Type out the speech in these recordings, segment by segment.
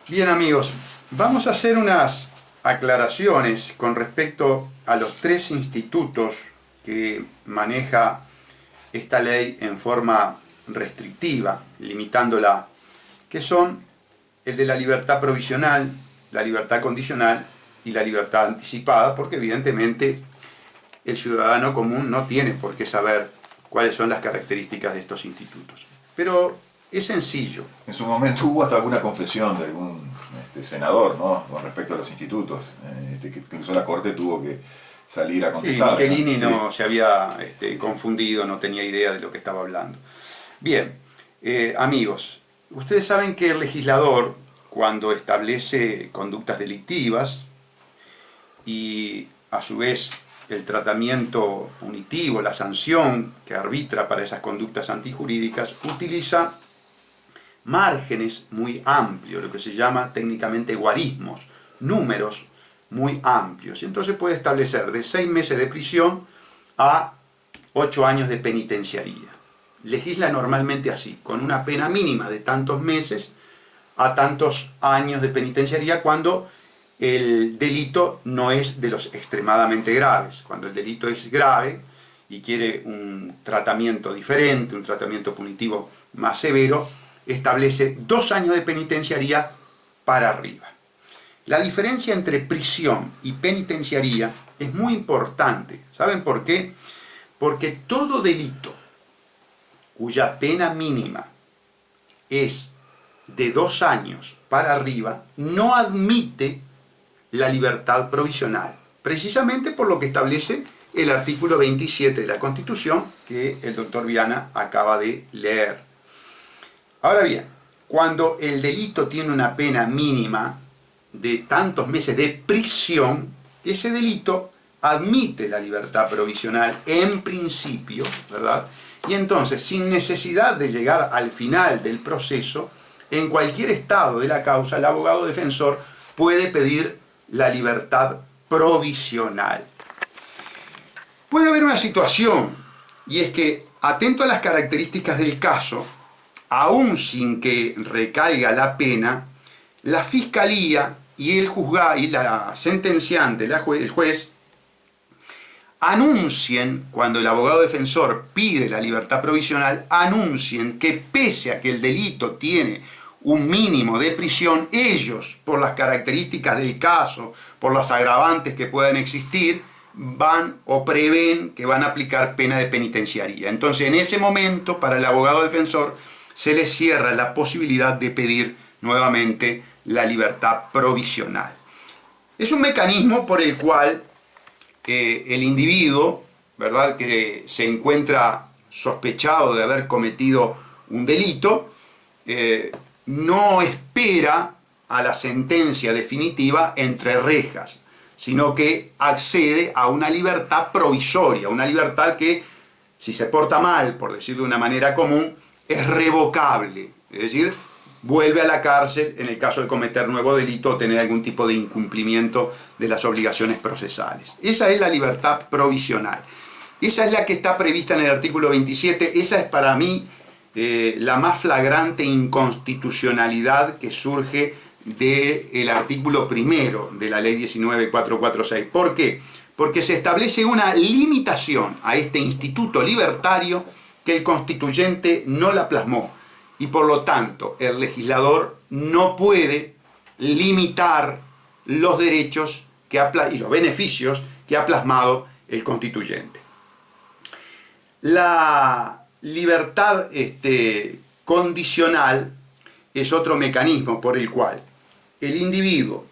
Bien, amigos, vamos a hacer unas aclaraciones con respecto a los tres institutos que maneja esta ley en forma restrictiva, limitándola, que son el de la libertad provisional, la libertad condicional y la libertad anticipada, porque evidentemente el ciudadano común no tiene por qué saber cuáles son las características de estos institutos. Pero es sencillo. En su momento hubo hasta alguna confesión de algún senador, ¿no?, con respecto a los institutos, que incluso la Corte tuvo que salir a contestar. Sí, Michelini no Sí. se había confundido, no tenía idea de lo que estaba hablando. Bien, amigos, ustedes saben que el legislador, cuando establece conductas delictivas y a su vez el tratamiento punitivo, la sanción que arbitra para esas conductas antijurídicas, utiliza márgenes muy amplios, lo que se llama técnicamente guarismos, números muy amplios. Y entonces puede establecer de 6 meses de prisión a 8 años de penitenciaría. Legisla normalmente así, con una pena mínima de tantos meses a tantos años de penitenciaría cuando el delito no es de los extremadamente graves. Cuando el delito es grave y quiere un tratamiento diferente, un tratamiento punitivo más severo, establece 2 años de penitenciaría para arriba. La diferencia entre prisión y penitenciaría es muy importante. ¿Saben por qué? Porque todo delito cuya pena mínima es de 2 años para arriba no admite la libertad provisional, precisamente por lo que establece el artículo 27 de la Constitución que el doctor Viana acaba de leer. Ahora bien, cuando el delito tiene una pena mínima de tantos meses de prisión, ese delito admite la libertad provisional en principio, ¿verdad? Y entonces, sin necesidad de llegar al final del proceso, en cualquier estado de la causa, el abogado defensor puede pedir la libertad provisional. Puede haber una situación, y es que, atento a las características del caso, aún sin que recaiga la pena, la fiscalía y el juzgado y la sentenciante, el juez, anuncien, cuando el abogado defensor pide la libertad provisional, anuncien que pese a que el delito tiene un mínimo de prisión, ellos, por las características del caso, por los agravantes que puedan existir, van o prevén que van a aplicar pena de penitenciaría. Entonces, en ese momento, para el abogado defensor, se le cierra la posibilidad de pedir nuevamente la libertad provisional. Es un mecanismo por el cual el individuo, ¿verdad?, que se encuentra sospechado de haber cometido un delito, no espera a la sentencia definitiva entre rejas, sino que accede a una libertad provisoria, una libertad que, si se porta mal, por decirlo de una manera común, es revocable, es decir, vuelve a la cárcel en el caso de cometer nuevo delito o tener algún tipo de incumplimiento de las obligaciones procesales. Esa es la libertad provisional. Esa es la que está prevista en el artículo 27. Esa es para mí la más flagrante inconstitucionalidad que surge del artículo primero de la ley 19.446. ¿Por qué? Porque se establece una limitación a este instituto libertario que el constituyente no la plasmó. Y por lo tanto, el legislador no puede limitar los derechos y los beneficios que ha plasmado el constituyente. La libertad condicional es otro mecanismo por el cual el individuo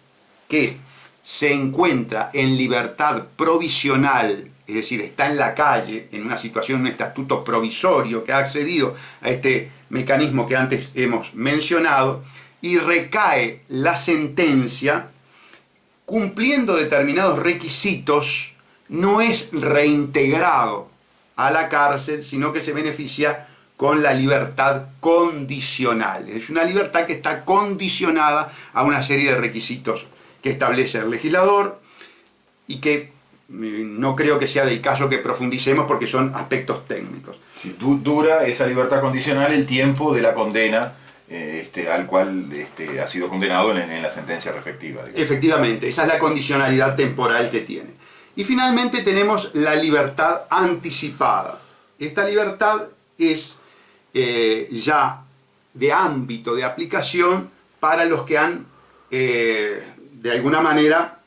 que se encuentra en libertad provisional, es decir, está en la calle, en una situación, un estatuto provisorio, que ha accedido a este mecanismo que antes hemos mencionado, y recae la sentencia, cumpliendo determinados requisitos, no es reintegrado a la cárcel, sino que se beneficia con la libertad condicional. Es una libertad que está condicionada a una serie de requisitos que establece el legislador y que no creo que sea del caso que profundicemos porque son aspectos técnicos. Si dura esa libertad condicional el tiempo de la condena al cual ha sido condenado en la sentencia respectiva. Digamos. Efectivamente, esa es la condicionalidad temporal que tiene. Y finalmente tenemos la libertad anticipada. Esta libertad es ya de ámbito de aplicación para los que han, de alguna manera,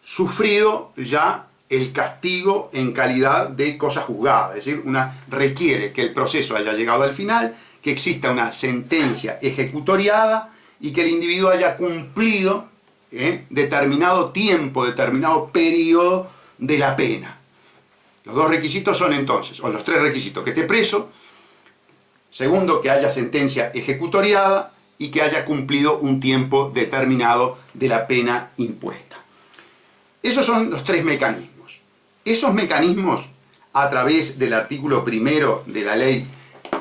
sufrido ya el castigo en calidad de cosa juzgada. Es decir, requiere que el proceso haya llegado al final, que exista una sentencia ejecutoriada y que el individuo haya cumplido determinado tiempo, determinado periodo de la pena. Los dos requisitos son entonces, o los tres requisitos: que esté preso, segundo, que haya sentencia ejecutoriada y que haya cumplido un tiempo determinado de la pena impuesta. Esos son los tres mecanismos. Esos mecanismos, a través del artículo primero de la ley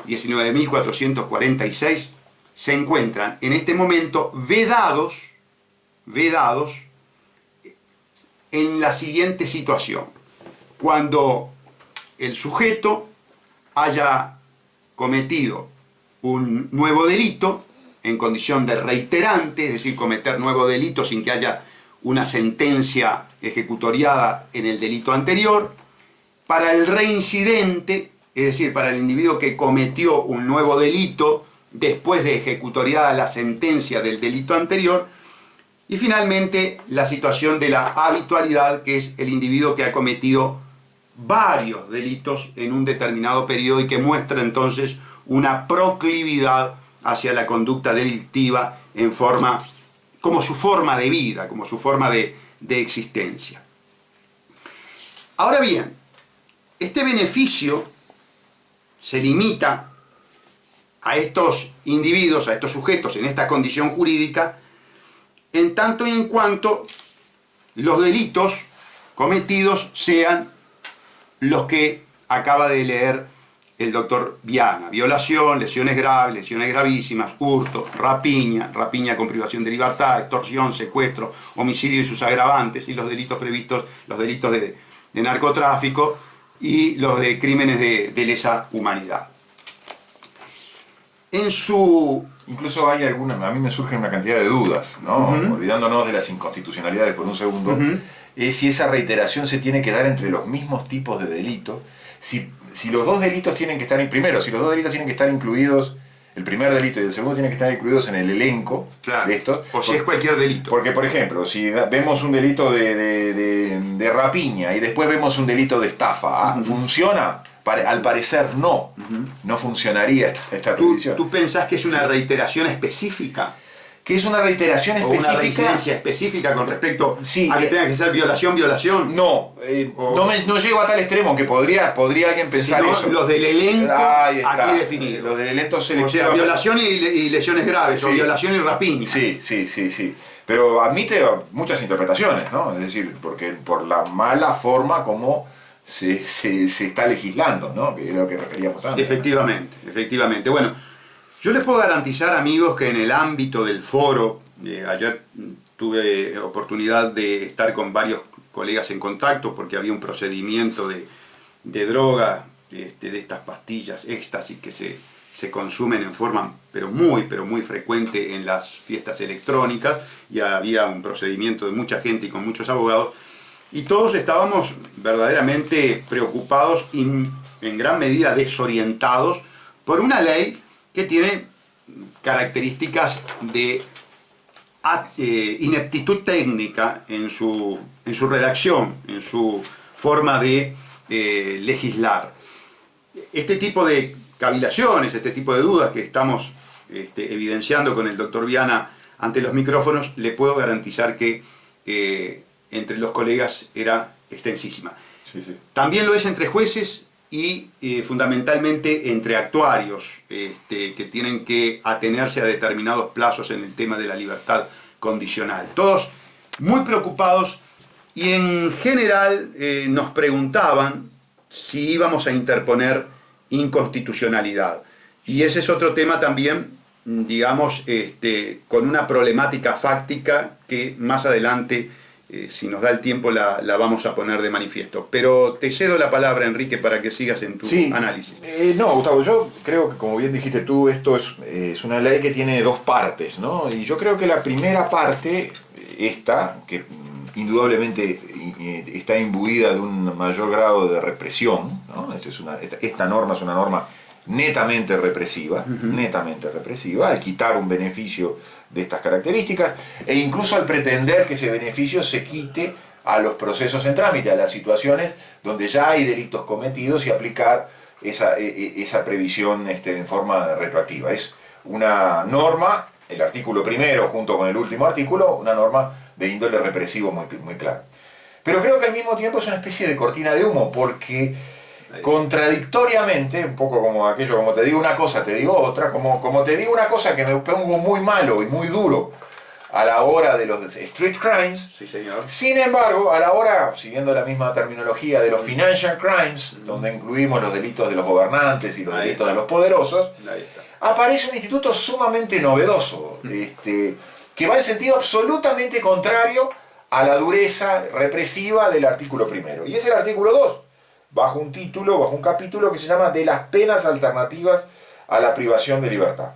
19.446, se encuentran en este momento vedados en la siguiente situación: cuando el sujeto haya cometido un nuevo delito en condición de reiterante, es decir, cometer nuevo delito sin que haya una sentencia ejecutoriada en el delito anterior. Para el reincidente, es decir, para el individuo que cometió un nuevo delito después de ejecutoriada la sentencia del delito anterior. Y finalmente, la situación de la habitualidad, que es el individuo que ha cometido varios delitos en un determinado periodo y que muestra entonces una proclividad hacia la conducta delictiva como su forma de vida, como su forma de existencia. Ahora bien, este beneficio se limita a estos individuos, a estos sujetos en esta condición jurídica, en tanto y en cuanto los delitos cometidos sean los que acaba de leer el doctor Viana: violación, lesiones graves, lesiones gravísimas, hurto, rapiña, rapiña con privación de libertad, extorsión, secuestro, homicidio y sus agravantes, y los delitos previstos, los delitos de narcotráfico y los de crímenes de lesa humanidad. Incluso hay algunas, a mí me surgen una cantidad de dudas, ¿no? Olvidándonos de las inconstitucionalidades por un segundo, es si esa reiteración se tiene que dar entre los mismos tipos de delitos, si los dos delitos tienen que estar, si los dos delitos tienen que estar incluidos, el primer delito y el segundo tienen que estar incluidos en el elenco de estos. O si es cualquier delito. Porque, por ejemplo, si vemos un delito de rapiña y después vemos un delito de estafa, ¿funciona? Al parecer no, no funcionaría esta prohibición. ¿Tú pensás que es una reiteración específica? Que es una reiteración específica. ¿O una reincidencia específica con respecto a que tenga que ser violación? No, no llego a tal extremo, que podría alguien pensar eso. Los del elenco aquí definidos. Los del elenco selectivo. O sea, violación y lesiones graves, o violación y rapiña. Sí. Pero admite muchas interpretaciones, ¿no? Es decir, porque por la mala forma como se está legislando, ¿no? Que es lo que referíamos antes. Efectivamente. Bueno, yo les puedo garantizar, amigos, que en el ámbito del foro, ayer tuve oportunidad de estar con varios colegas en contacto porque había un procedimiento de droga, de estas pastillas éxtasis que se consumen en forma pero muy frecuente en las fiestas electrónicas, y había un procedimiento de mucha gente y con muchos abogados, y todos estábamos verdaderamente preocupados y en gran medida desorientados por una ley que tiene características de ineptitud técnica en su redacción, en su forma de legislar. Este tipo de cavilaciones, este tipo de dudas que estamos evidenciando con el doctor Viana ante los micrófonos, le puedo garantizar que entre los colegas era extensísima. Sí. También lo es entre jueces y fundamentalmente entre actuarios que tienen que atenerse a determinados plazos en el tema de la libertad condicional. Todos muy preocupados, y en general nos preguntaban si íbamos a interponer inconstitucionalidad. Y ese es otro tema también, digamos, con una problemática fáctica que más adelante si nos da el tiempo la vamos a poner de manifiesto. Pero te cedo la palabra, Enrique, para que sigas en tu análisis. No, Gustavo, yo creo que, como bien dijiste tú, esto es una ley que tiene dos partes, ¿no? Y yo creo que la primera parte, esta, que indudablemente está imbuida de un mayor grado de represión, ¿no? Esta norma es una norma netamente represiva, al quitar un beneficio de estas características, e incluso al pretender que ese beneficio se quite a los procesos en trámite, a las situaciones donde ya hay delitos cometidos, y aplicar esa previsión en forma retroactiva. Es una norma, el artículo primero junto con el último artículo, una norma de índole represivo muy clara. Pero creo que al mismo tiempo es una especie de cortina de humo, porque contradictoriamente, un poco como aquello, como te digo una cosa, te digo otra, como te digo una cosa que me pongo muy malo y muy duro a la hora de los street crimes, sí, señor. Sin embargo, a la hora, siguiendo la misma terminología, de los financial crimes, donde incluimos los delitos de los gobernantes y los delitos de los poderosos, aparece un instituto sumamente novedoso, que va en sentido absolutamente contrario a la dureza represiva del artículo primero. Y es el artículo 2. Bajo un capítulo que se llama de las penas alternativas a la privación de libertad.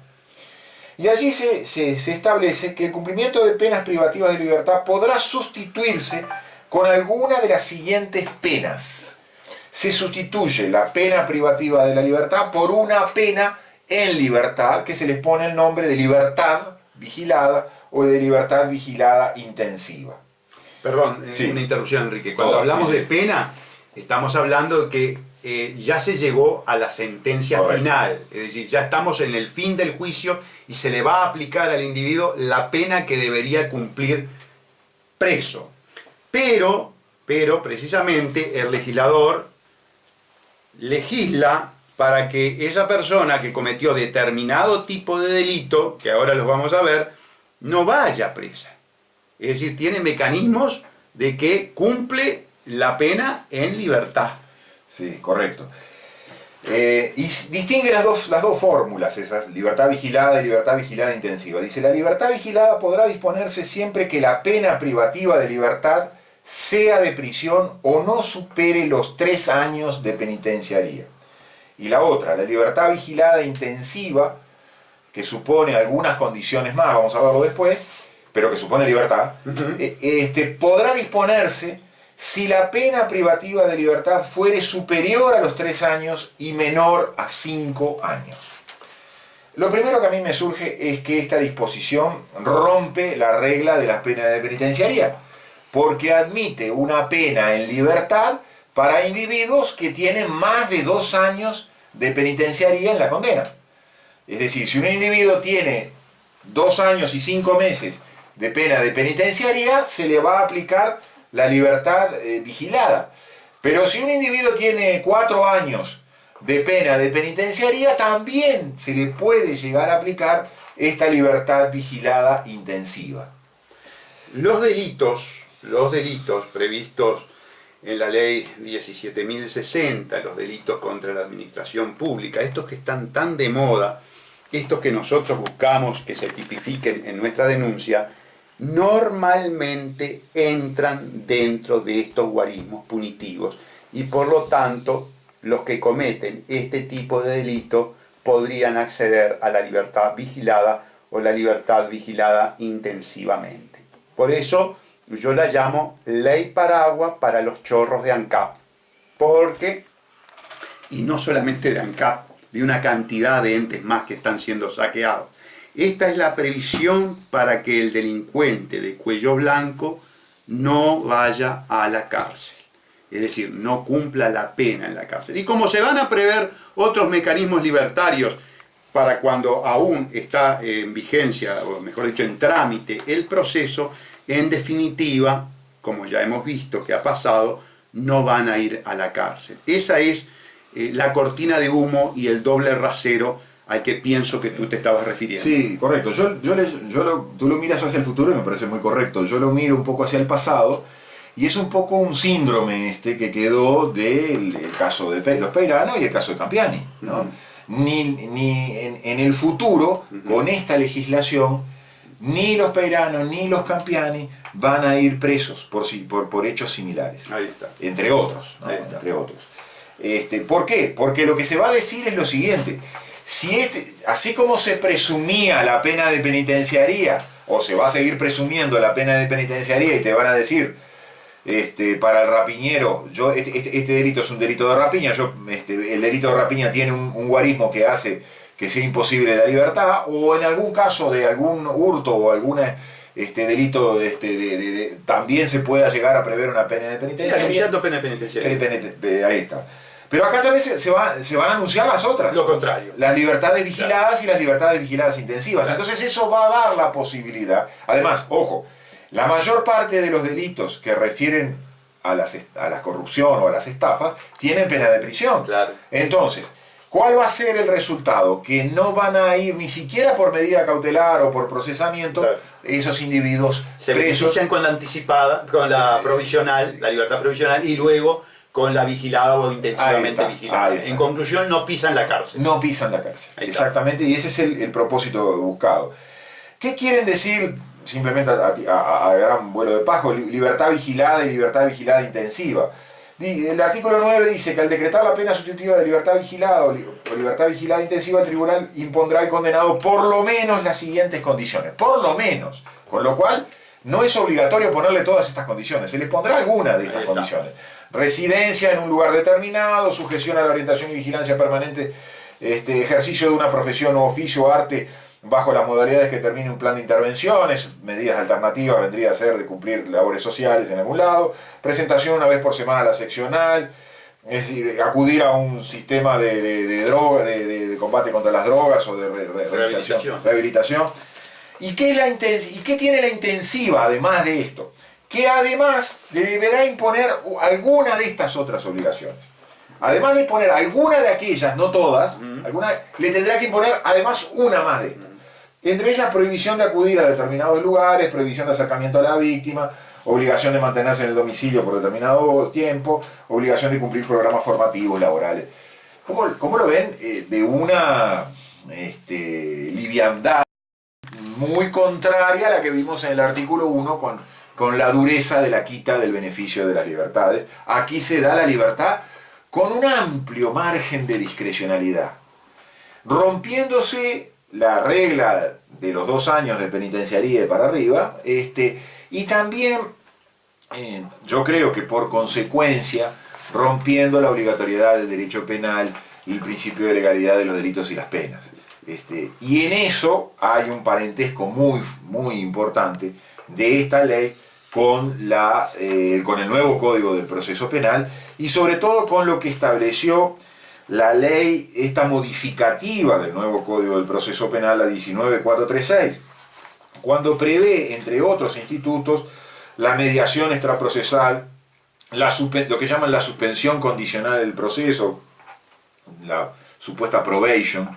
Y allí se establece que el cumplimiento de penas privativas de libertad podrá sustituirse con alguna de las siguientes penas. Se sustituye la pena privativa de la libertad por una pena en libertad, que se les pone el nombre de libertad vigilada o de libertad vigilada intensiva. Perdón, una interrupción, Enrique. Cuando hablamos de pena, estamos hablando de que ya se llegó a la sentencia final, es decir, ya estamos en el fin del juicio y se le va a aplicar al individuo la pena que debería cumplir preso. Pero precisamente el legislador legisla para que esa persona que cometió determinado tipo de delito, que ahora los vamos a ver, no vaya presa. Es decir, tiene mecanismos de que cumple la pena en libertad. Sí, correcto. Y distingue las dos fórmulas, esas, libertad vigilada y libertad vigilada intensiva. Dice, la libertad vigilada podrá disponerse siempre que la pena privativa de libertad sea de prisión o no supere los 3 años de penitenciaría. Y la otra, la libertad vigilada intensiva, que supone algunas condiciones más, vamos a verlo después, pero que supone libertad, podrá disponerse si la pena privativa de libertad fuere superior a los 3 años y menor a 5 años. Lo primero que a mí me surge es que esta disposición rompe la regla de las penas de penitenciaría, porque admite una pena en libertad para individuos que tienen más de 2 años de penitenciaría en la condena. Es decir, si un individuo tiene 2 años y 5 meses de pena de penitenciaría, se le va a aplicar la libertad vigilada. Pero si un individuo tiene 4 años de pena de penitenciaría, también se le puede llegar a aplicar esta libertad vigilada intensiva. Los delitos previstos en la ley 17.060, los delitos contra la administración pública, estos que están tan de moda, estos que nosotros buscamos que se tipifiquen en nuestra denuncia, normalmente entran dentro de estos guarismos punitivos y por lo tanto los que cometen este tipo de delito podrían acceder a la libertad vigilada o la libertad vigilada intensivamente. Por eso yo la llamo ley paraguas para los chorros de ANCAP, porque, y no solamente de ANCAP, de una cantidad de entes más que están siendo saqueados. Esta es la previsión para que el delincuente de cuello blanco no vaya a la cárcel, es decir, no cumpla la pena en la cárcel. Y como se van a prever otros mecanismos libertarios para cuando aún está en vigencia, o mejor dicho, en trámite el proceso, en definitiva, como ya hemos visto que ha pasado, no van a ir a la cárcel. Esa es la cortina de humo y el doble rasero al que pienso que tú te estabas refiriendo. Sí, correcto. Tú lo miras hacia el futuro y me parece muy correcto. Yo lo miro un poco hacia el pasado y es un poco un síndrome que quedó del caso de los Peirano y el caso de Campiani, ¿no? Ni en el futuro, con esta legislación, ni los Peirano ni los Campiani van a ir presos por hechos similares. Ahí está. Entre otros, ¿no? Ahí está. Entre otros. ¿Por qué? Porque lo que se va a decir es lo siguiente. Si así como se presumía la pena de penitenciaría, o se va a seguir presumiendo la pena de penitenciaría y te van a decir, para el rapiñero, este delito es un delito de rapiña, el delito de rapiña tiene un guarismo que hace que sea imposible la libertad, o en algún caso de algún hurto o algún delito también se pueda llegar a prever una pena de penitenciaría. Pena de penitenciaría. Ahí está. Pero acá también se van a anunciar las otras. Lo contrario. Las libertades vigiladas y las libertades vigiladas intensivas. Claro. Entonces eso va a dar la posibilidad. Además, ojo, la mayor parte de los delitos que refieren a la corrupción o a las estafas tienen pena de prisión. Claro. Entonces, ¿cuál va a ser el resultado? Que no van a ir ni siquiera por medida cautelar o por procesamiento, claro, esos individuos se benefician con la anticipada, con la provisional, la libertad provisional, y luego con la vigilada o intensivamente vigilada. En conclusión, no pisan la cárcel. No pisan la cárcel, exactamente, y ese es el propósito buscado. ¿Qué quieren decir, simplemente a gran vuelo de pajo, libertad vigilada y libertad vigilada intensiva? El artículo 9 dice que al decretar la pena sustitutiva de libertad vigilada o libertad vigilada intensiva, el tribunal impondrá al condenado por lo menos las siguientes condiciones. Por lo menos. Con lo cual, no es obligatorio ponerle todas estas condiciones. Se les pondrá alguna de estas condiciones. Residencia en un lugar determinado, sujeción a la orientación y vigilancia permanente, ejercicio de una profesión o oficio o arte bajo las modalidades que termine un plan de intervenciones, medidas alternativas vendría a ser de cumplir labores sociales en algún lado, presentación una vez por semana a la seccional, es decir, acudir a un sistema de combate contra las drogas o de rehabilitación. ¿Y qué tiene la intensiva además de esto? Que además le deberá imponer alguna de estas otras obligaciones. Además de imponer alguna de aquellas, no todas, le tendrá que imponer además una más de estas. Entre ellas, prohibición de acudir a determinados lugares, prohibición de acercamiento a la víctima, obligación de mantenerse en el domicilio por determinado tiempo, obligación de cumplir programas formativos, laborales. ¿Cómo lo ven? De una liviandad muy contraria a la que vimos en el artículo 1 con la dureza de la quita del beneficio de las libertades. Aquí se da la libertad con un amplio margen de discrecionalidad, rompiéndose la regla de los 2 años de penitenciaría para arriba, y también yo creo que por consecuencia rompiendo la obligatoriedad del derecho penal y el principio de legalidad de los delitos y las penas. Y en eso hay un parentesco muy, muy importante de esta ley con el nuevo Código del Proceso Penal y sobre todo con lo que estableció la ley esta modificativa del nuevo Código del Proceso Penal, la 19436, cuando prevé, entre otros institutos, la mediación extraprocesal, lo que llaman la suspensión condicional del proceso, la supuesta probation,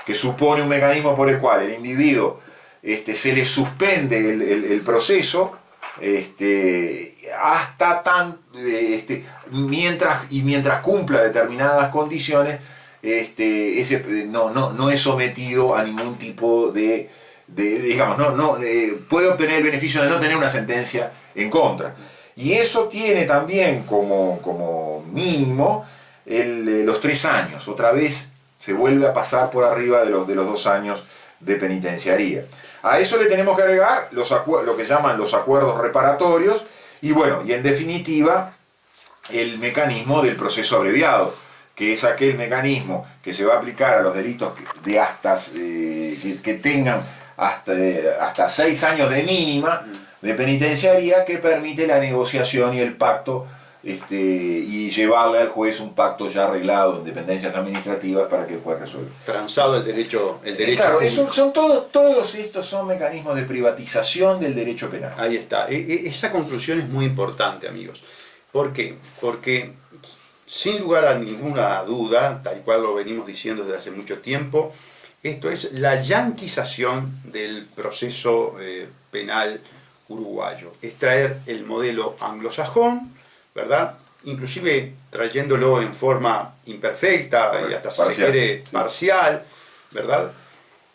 que supone un mecanismo por el cual el individuo se le suspende el proceso hasta mientras cumpla determinadas condiciones, no es sometido a ningún tipo puede obtener el beneficio de no tener una sentencia en contra. Y eso tiene también como mínimo los 3 años. Otra vez se vuelve a pasar por arriba de los 2 años de penitenciaría. A eso le tenemos que agregar lo que llaman los acuerdos reparatorios y en definitiva el mecanismo del proceso abreviado, que es aquel mecanismo que se va a aplicar a los delitos que tengan hasta 6 años de mínima de penitenciaría, que permite la negociación y el pacto y llevarle al juez un pacto ya arreglado en dependencias administrativas para que pueda resolver. Transado el derecho. Claro, todos estos son mecanismos de privatización del derecho penal. Ahí está. Esa conclusión es muy importante, amigos. ¿Por qué? Porque sin lugar a ninguna duda, tal cual lo venimos diciendo desde hace mucho tiempo, esto es la yanquización del proceso penal uruguayo. Es traer el modelo anglosajón, ¿verdad? Inclusive trayéndolo en forma imperfecta y hasta si se quiere parcial, ¿verdad?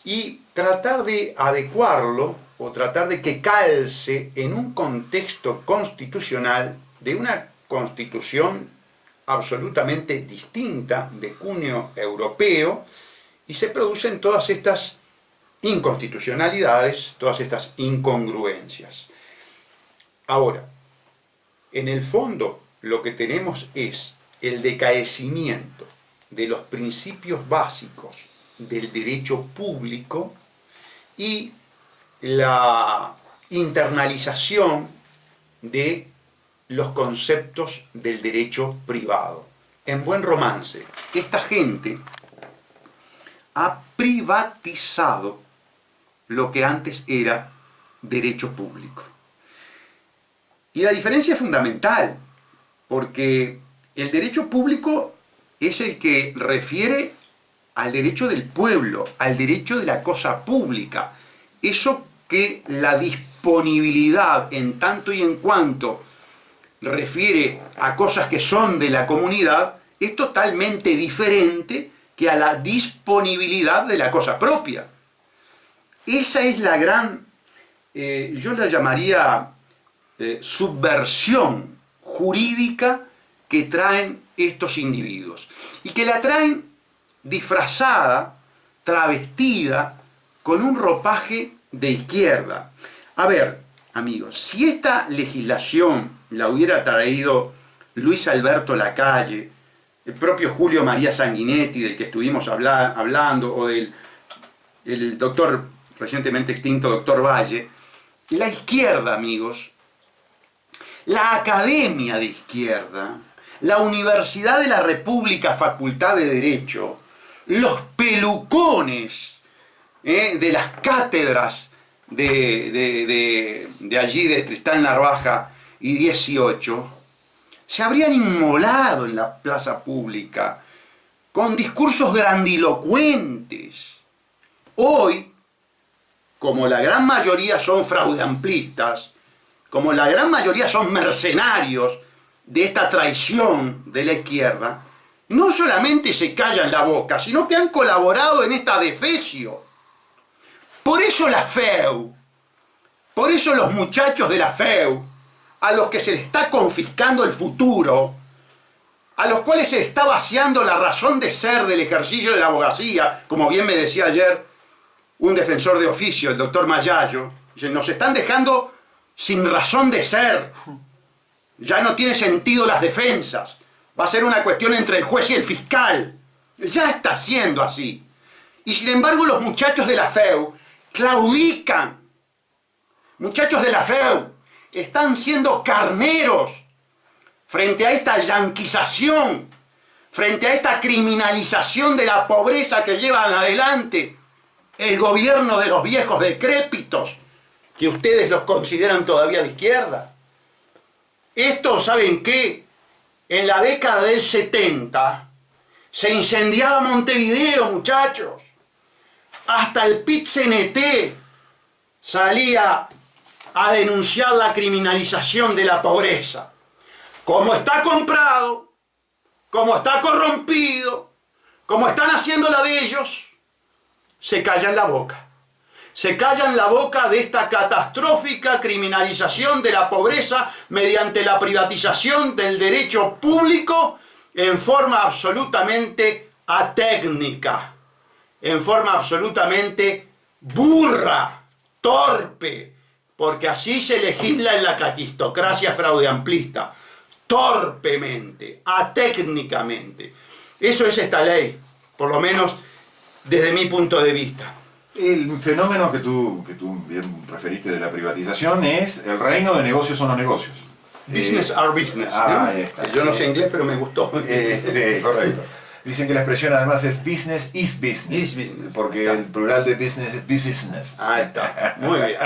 Y tratar de adecuarlo o tratar de que calce en un contexto constitucional de una constitución absolutamente distinta de cuneo europeo, y se producen todas estas inconstitucionalidades, todas estas incongruencias. Ahora, en el fondo lo que tenemos es el decaecimiento de los principios básicos del derecho público y la internalización de los conceptos del derecho privado. En buen romance, esta gente ha privatizado lo que antes era derecho público. Y la diferencia es fundamental, porque el derecho público es el que refiere al derecho del pueblo, al derecho de la cosa pública. Eso que la disponibilidad en tanto y en cuanto refiere a cosas que son de la comunidad, es totalmente diferente que a la disponibilidad de la cosa propia. Esa es la gran, yo la llamaría subversión jurídica que traen estos individuos. Y que la traen disfrazada, travestida, con un ropaje de izquierda. A ver, amigos, si esta legislación la hubiera traído Luis Alberto Lacalle, el propio Julio María Sanguinetti, del que estuvimos hablando, o del el doctor recientemente extinto doctor Valle, la izquierda, amigos, la academia de izquierda, la Universidad de la República, Facultad de Derecho, los pelucones de las cátedras de allí, de Tristán Narvaja y 18, se habrían inmolado en la plaza pública con discursos grandilocuentes. Hoy, como la gran mayoría son fraudeamplistas, como la gran mayoría son mercenarios de esta traición de la izquierda, no solamente se callan la boca, sino que han colaborado en esta defecio. Por eso la FEU, por eso los muchachos de la FEU, a los que se les está confiscando el futuro, a los cuales se les está vaciando la razón de ser del ejercicio de la abogacía, como bien me decía ayer un defensor de oficio, el doctor Mayayo, nos están dejando sin razón de ser. Ya no tiene sentido las defensas. Va a ser una cuestión entre el juez y el fiscal. Ya está siendo así. Y sin embargo los muchachos de la FEU claudican. Muchachos de la FEU están siendo carneros frente a esta yanquización, frente a esta criminalización de la pobreza que llevan adelante el gobierno de los viejos decrépitos, que ustedes los consideran todavía de izquierda. Esto, ¿saben qué? En la década del 70 se incendiaba Montevideo, muchachos. Hasta el PIT-CNT salía a denunciar la criminalización de la pobreza. Como está comprado, como está corrompido, como están haciendo la de ellos, se callan la boca. Se callan la boca de esta catastrófica criminalización de la pobreza mediante la privatización del derecho público en forma absolutamente atécnica, en forma absolutamente burra, torpe, porque así se legisla en la caquistocracia fraudeamplista, torpemente, atécnicamente. Eso es esta ley, por lo menos desde mi punto de vista. El fenómeno que tú bien referiste de la privatización es el reino de negocios son los negocios. Business are business. Ahí está. Yo no sé inglés, pero me gustó. Correcto. Dicen que la expresión además es business is business. Is business. Porque Está. el plural de business es business. Ahí está. Muy bien.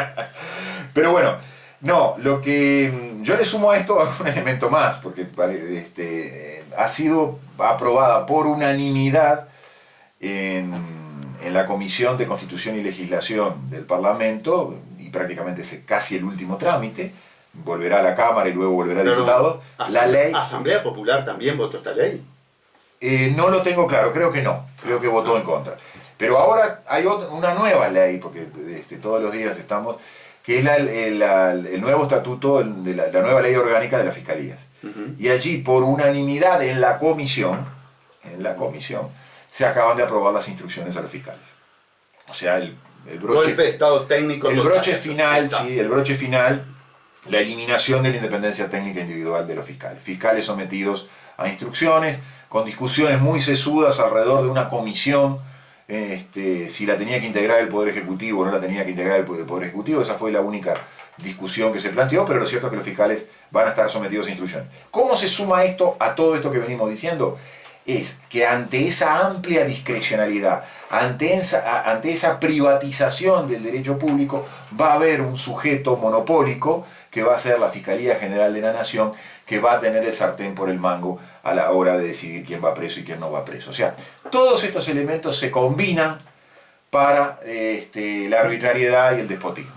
Pero bueno, no, lo que yo le sumo a esto un elemento más, porque ha sido aprobada por unanimidad en la Comisión de Constitución y Legislación del Parlamento, y prácticamente es casi el último trámite, volverá a la Cámara y luego volverá a diputados. La ley... ¿Asamblea Popular también votó esta ley? No lo tengo claro, creo que no, creo que votó en contra. Pero ahora hay una nueva ley, porque todos los días estamos, que es el nuevo estatuto, la nueva ley orgánica de las fiscalías. Y allí, por unanimidad en la comisión, se acaban de aprobar las instrucciones a los fiscales. O sea, el broche, golpe de estado técnico. el broche final, sí, el broche final, la eliminación de la independencia técnica individual de los fiscales. Fiscales sometidos a instrucciones, con discusiones muy sesudas alrededor de una comisión, si la tenía que integrar el Poder Ejecutivo o no la tenía que integrar el Poder Ejecutivo. Esa fue la única discusión que se planteó, pero lo cierto es que los fiscales van a estar sometidos a instrucciones. ¿Cómo se suma esto a todo esto que venimos diciendo? Es que ante esa amplia discrecionalidad, ante esa privatización del derecho público, va a haber un sujeto monopólico que va a ser la Fiscalía General de la Nación, que va a tener el sartén por el mango a la hora de decidir quién va preso y quién no va preso. O sea, todos estos elementos se combinan para la arbitrariedad y el despotismo.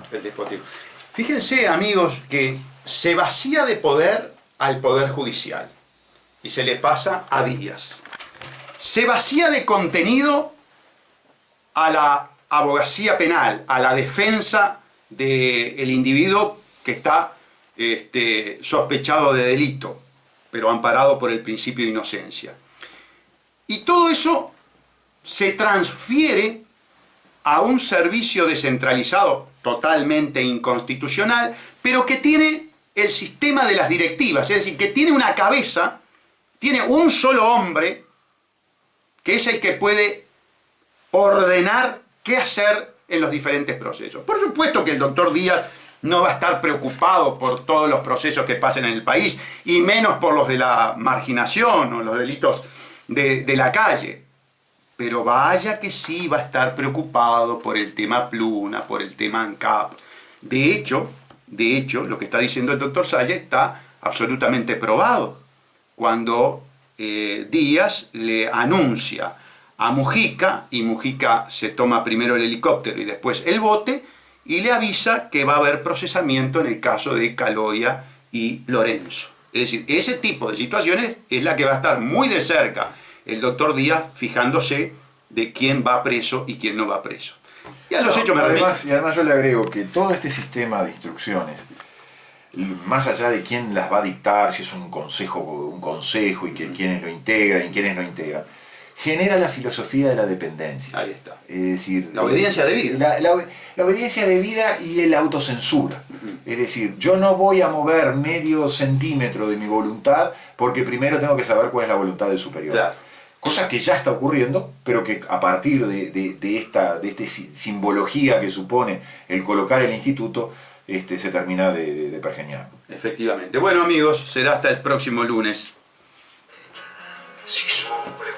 Fíjense, amigos, que se vacía de poder al Poder Judicial y se le pasa a Díaz. Se vacía de contenido a la abogacía penal, a la defensa del individuo que está sospechado de delito, pero amparado por el principio de inocencia. Y todo eso se transfiere a un servicio descentralizado, totalmente inconstitucional, pero que tiene el sistema de las directivas, es decir, que tiene una cabeza, tiene un solo hombre, que es el que puede ordenar qué hacer en los diferentes procesos. Por supuesto que el doctor Díaz no va a estar preocupado por todos los procesos que pasen en el país, y menos por los de la marginación o los delitos de la calle. Pero vaya que sí va a estar preocupado por el tema Pluna, por el tema ANCAP. De hecho, lo que está diciendo el doctor Salle está absolutamente probado. Cuando Díaz le anuncia a Mujica, y Mujica se toma primero el helicóptero y después el bote, y le avisa que va a haber procesamiento en el caso de Caloia y Lorenzo. Es decir, ese tipo de situaciones es la que va a estar muy de cerca el doctor Díaz, fijándose de quién va preso y quién no va preso. Y a los hechos me remito. Y además yo le agrego que todo este sistema de instrucciones, más allá de quién las va a dictar, si es un consejo y quiénes lo integran y quiénes no integran, genera la filosofía de la dependencia. Ahí está. Es decir, la obediencia debida. La obediencia debida y la autocensura. Es decir, yo no voy a mover medio centímetro de mi voluntad porque primero tengo que saber cuál es la voluntad del superior. Claro. Cosa que ya está ocurriendo, pero que a partir de esta simbología que supone el colocar el instituto, se termina de pergeñar. Efectivamente. Bueno, amigos, será hasta el próximo lunes. Si su hombre